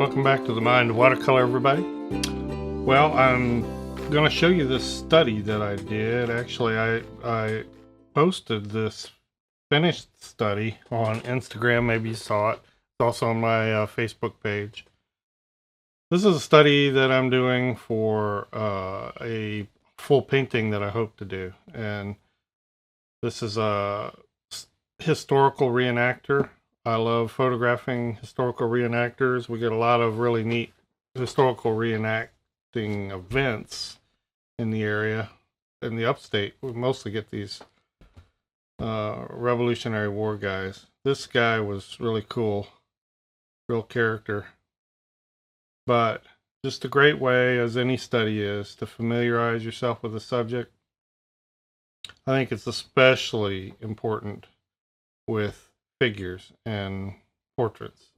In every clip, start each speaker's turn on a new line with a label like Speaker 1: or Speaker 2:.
Speaker 1: Welcome back to the Mind of Watercolor, everybody. Well, I'm going to show you this study that I did. Actually, I posted this finished study on Instagram. Maybe you saw it. It's also on my Facebook page. This is a study that I'm doing for a full painting that I hope to do. And this is a historical reenactor. I love photographing historical reenactors. We get a lot of really neat historical reenacting events in the area. In the upstate, we mostly get these Revolutionary War guys. This guy was really cool, real character. But just a great way, as any study is, to familiarize yourself with the subject. I think it's especially important with figures and portraits.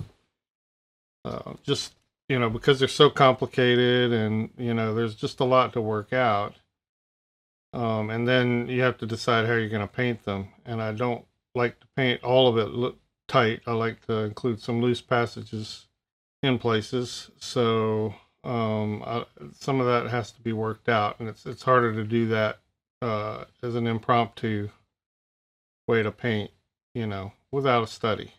Speaker 1: Just, because they're so complicated and, there's just a lot to work out. And then you have to decide how you're going to paint them. And I don't like to paint all of it tight. I like to include some loose passages in places. So some of that has to be worked out. And it's harder to do that as an impromptu way to paint, without a study.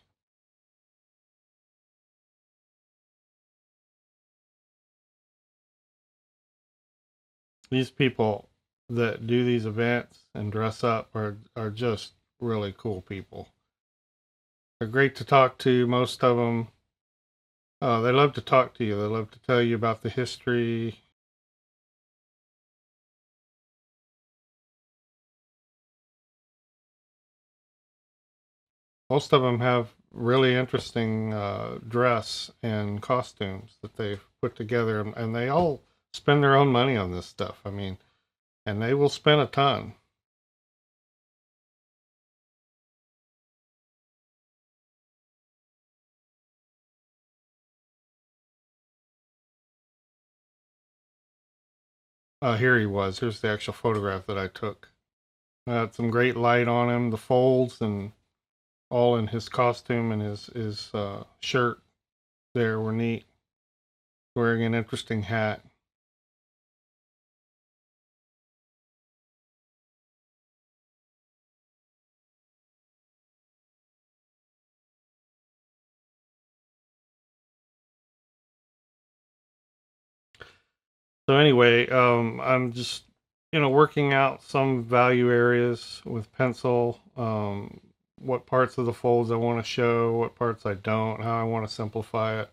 Speaker 1: These people that do these events and dress up are just really cool people. They're great to talk to, most of them. They love to talk to you. They love to tell you about the history. Most of them have really interesting dress and costumes that they've put together, and they all spend their own money on this stuff. I mean, and they will spend a ton. Here he was. Here's the actual photograph that I took. Had some great light on him, the folds, and all in his costume and his shirt there were neat. Wearing an interesting hat. So anyway, I'm just, working out some value areas with pencil, what parts of the folds I want to show, what parts I don't, how I want to simplify it.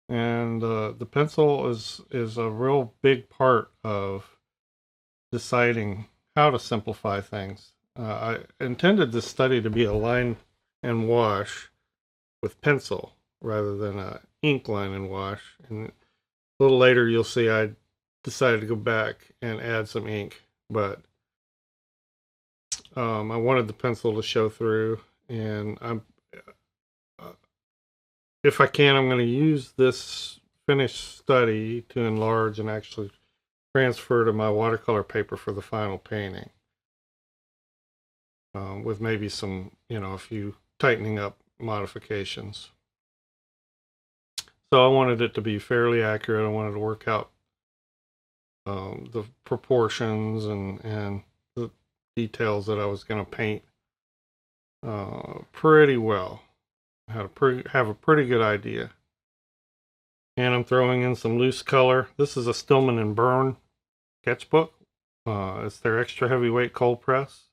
Speaker 1: And the pencil is a real big part of deciding how to simplify things. I intended this study to be a line and wash with pencil rather than a ink line and wash. And a little later you'll see I decided to go back and add some ink, but I wanted the pencil to show through, and if I can, I'm going to use this finished study to enlarge and actually transfer to my watercolor paper for the final painting, with maybe some, a few tightening up modifications. So I wanted it to be fairly accurate. I wanted to work out the proportions and the details that I was going to paint pretty well. I have a pretty good idea. And I'm throwing in some loose color. This is a Stillman and Burn sketchbook. It's their extra heavyweight cold press.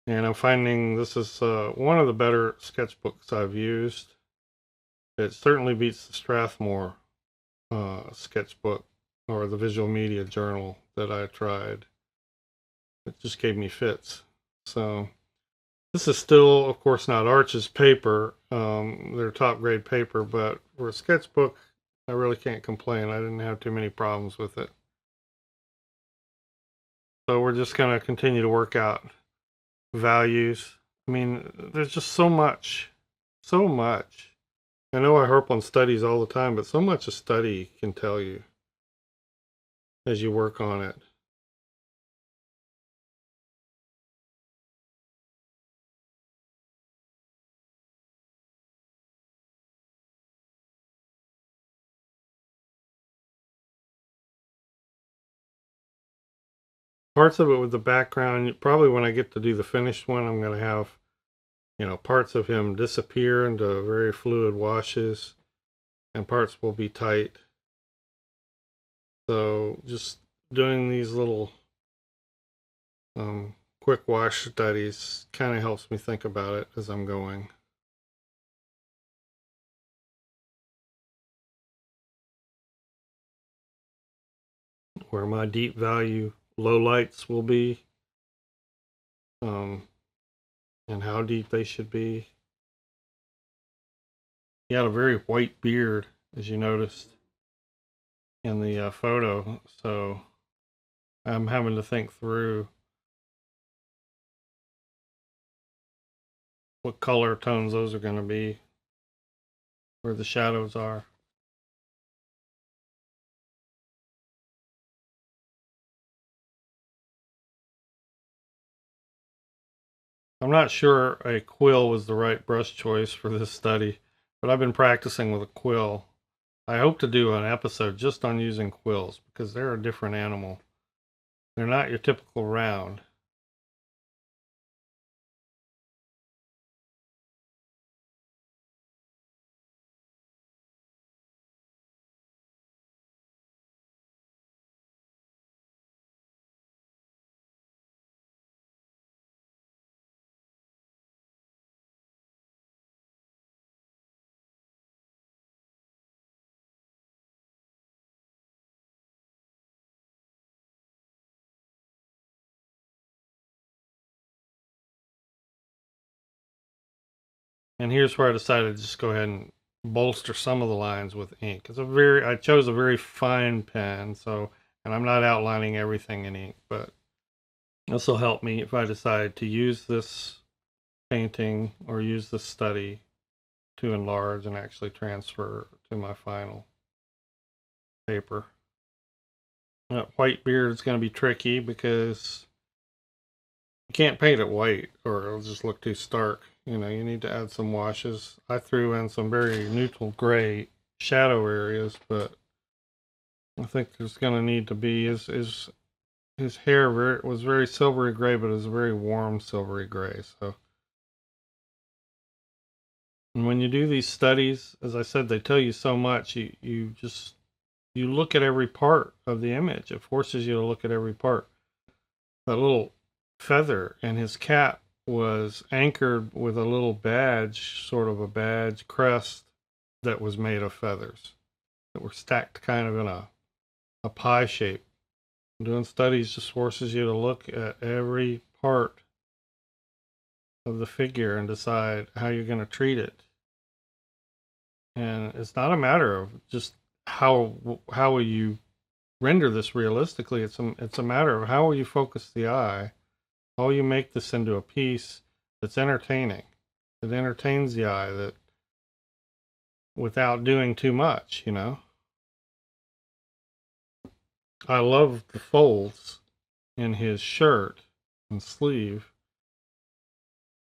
Speaker 1: And I'm finding this is one of the better sketchbooks I've used. It certainly beats the Strathmore sketchbook or the visual media journal that I tried. It just gave me fits. So this is still, of course, not Arch's paper. They're top grade paper, but for a sketchbook, I really can't complain. I didn't have too many problems with it. So we're just going to continue to work out values. I mean, there's just so much. I know I harp on studies all the time, but so much a study can tell you as you work on it. parts of it with the background, probably when I get to do the finished one, I'm going to have, you know, parts of him disappear into very fluid washes and parts will be tight. So just doing these little quick wash studies kind of helps me think about it as I'm going. Where my deep value low lights will be, and how deep they should be. He had a very white beard, as you noticed in the photo, so I'm having to think through what color tones those are going to be, where the shadows are. I'm not sure a quill was the right brush choice for this study, but I've been practicing with a quill. I hope to do an episode just on using quills because they're a different animal. They're not your typical round. And here's where I decided to just go ahead and bolster some of the lines with ink. I chose a very fine pen, so, and I'm not outlining everything in ink, but this will help me if I decide to use this painting or use this study to enlarge and actually transfer to my final paper. White beard is going to be tricky because you can't paint it white or it'll just look too stark. You know, you need to add some washes. I threw in some very neutral gray shadow areas, but I think there's going to need to be his hair was very silvery gray, but it was a very warm silvery gray. So, and when you do these studies, as I said, they tell you so much. You look at every part of the image. It forces you to look at every part. That little feather in his cap was anchored with a little badge, sort of a badge crest that was made of feathers that were stacked kind of in a pie shape. Doing studies just forces you to look at every part of the figure and decide how you're going to treat it. And it's not a matter of just how will you render this realistically. It's a matter of how will you focus the eye, how will you make this into a piece that's entertaining, that entertains the eye, that without doing too much, you know. I love the folds in his shirt and sleeve.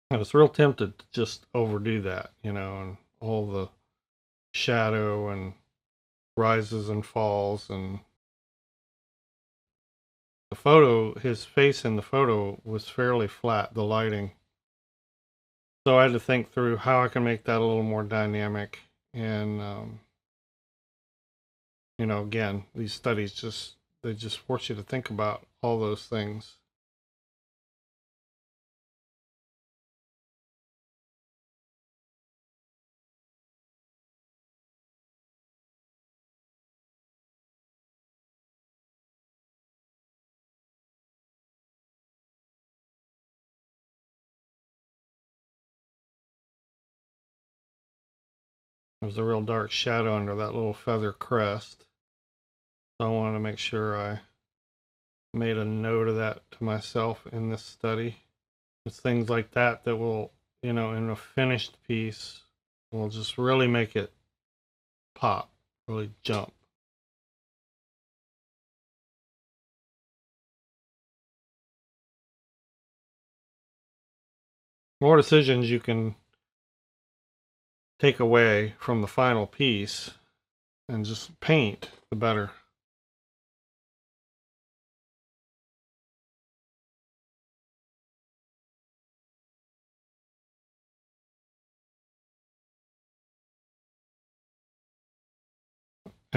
Speaker 1: I was real tempted to just overdo that, you know, and all the shadow and rises and falls. And the photo, his face in the photo was fairly flat, the lighting. So I had to think through how I can make that a little more dynamic. And, you know, again, these studies they just force you to think about all those things. There's a real dark shadow under that little feather crest. So I wanted to make sure I made a note of that to myself in this study. It's things like that that will, you know, in a finished piece, will just really make it pop, really jump. More decisions you can take away from the final piece and just paint, the better.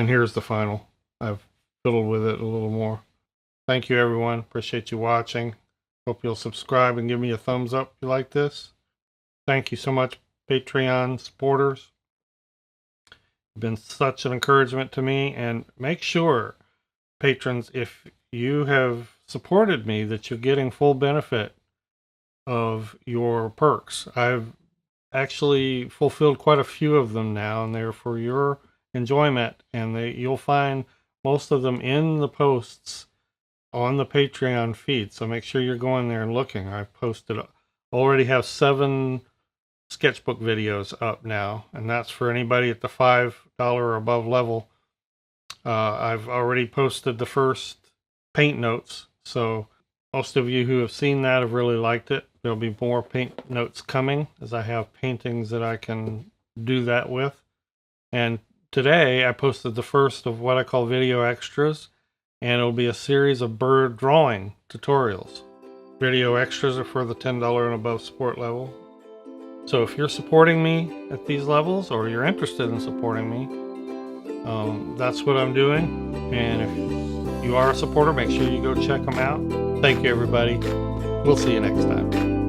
Speaker 1: And here's the final. I've fiddled with it a little more. Thank you, everyone. Appreciate you watching. Hope you'll subscribe and give me a thumbs up if you like this. Thank you so much, Patreon supporters. You've been such an encouragement to me. And make sure, patrons, if you have supported me, that you're getting full benefit of your perks. I've actually fulfilled quite a few of them now, and they're for your enjoyment. And you'll find most of them in the posts on the Patreon feed, so make sure you're going there and looking. I've posted, already have 7 sketchbook videos up now, and that's for anybody at the $5 or above level. I've already posted the first paint notes, so most of you who have seen that have really liked it. There'll be more paint notes coming, as I have paintings that I can do that with. And today I posted the first of what I call video extras, and it'll be a series of bird drawing tutorials. Video extras are for the $10 and above support level. So if you're supporting me at these levels, or you're interested in supporting me, that's what I'm doing. And if you are a supporter, make sure you go check them out. Thank you, everybody. We'll see you next time.